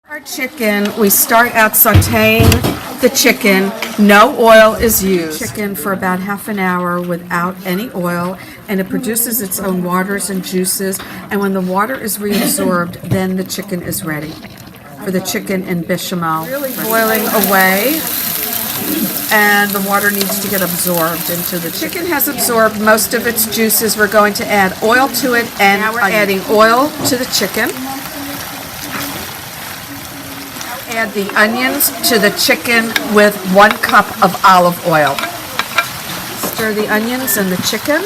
Our chicken, we start out sauteing the chicken. No oil is used. Chicken for about half an hour without any oil, and it produces its own waters and juices. And when the water is reabsorbed, then the chicken is ready for the chicken and bechamel. Really boiling away, and the water needs to get absorbed into the chicken. Chicken has absorbed most of its juices. We're going to add oil to it, and now we're adding oil to the chicken. Add the onions to the chicken with 1 cup of olive oil. Stir the onions and the chicken.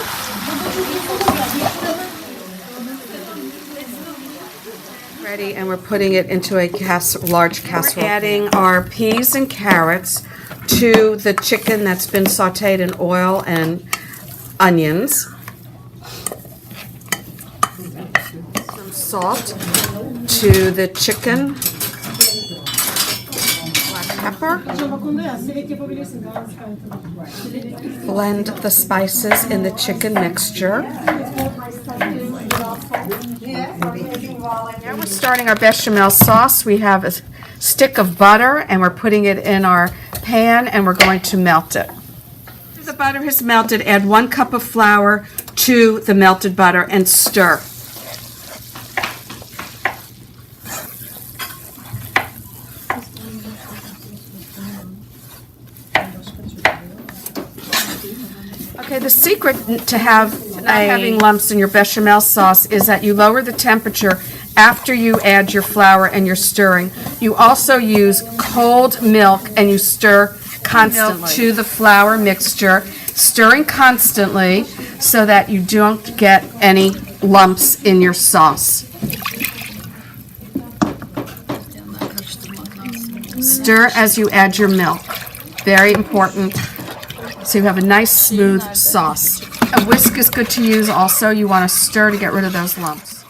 Ready, and we're putting it into a large casserole. We're adding our peas and carrots to the chicken that's been sauteed in oil and onions. Some salt to the chicken. Pepper. Blend the spices in the chicken mixture. Now we're starting our bechamel sauce. We have a stick of butter and we're putting it in our pan and we're going to melt it. After the butter has melted, add 1 cup of flour to the melted butter and stir. Okay, the secret to not having lumps in your bechamel sauce is that you lower the temperature after you add your flour and you're stirring. You also use cold milk and you stir constantly to the flour mixture, stirring constantly so that you don't get any lumps in your sauce. Stir as you add your milk. Very important. So you have a nice smooth sauce. A whisk is good to use also. You want to stir to get rid of those lumps.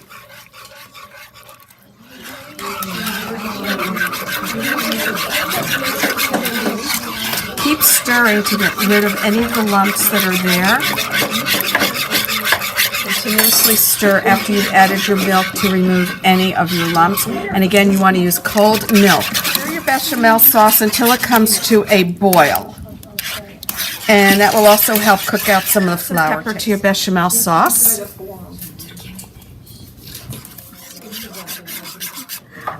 Keep stirring to get rid of any of the lumps that are there. Continuously stir after you've added your milk to remove any of your lumps. And again, you want to use cold milk. Stir your bechamel sauce until it comes to a boil. And that will also help cook out some of the flour. Pepper to your bechamel sauce.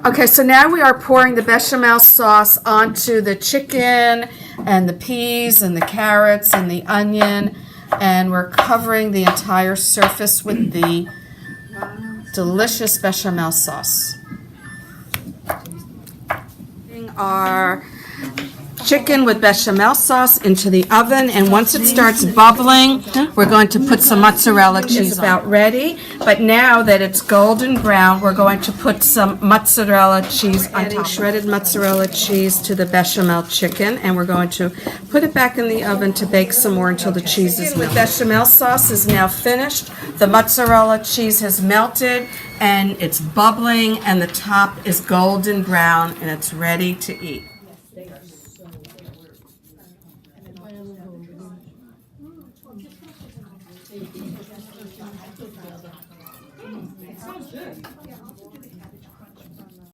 Okay, so now we are pouring the bechamel sauce onto the chicken and the peas and the carrots and the onion, and we're covering the entire surface with the delicious bechamel sauce. Our chicken with bechamel sauce into the oven, and once it starts bubbling, we're going to put some mozzarella cheese. It's about ready, but now that it's golden brown, we're going to put some mozzarella cheese on top. Shredded mozzarella cheese to the bechamel chicken, and we're going to put it back in the oven to bake some more until the cheese is melted. The bechamel sauce is now finished. The mozzarella cheese has melted, and it's bubbling, and the top is golden brown, and it's ready to eat. Sounds good.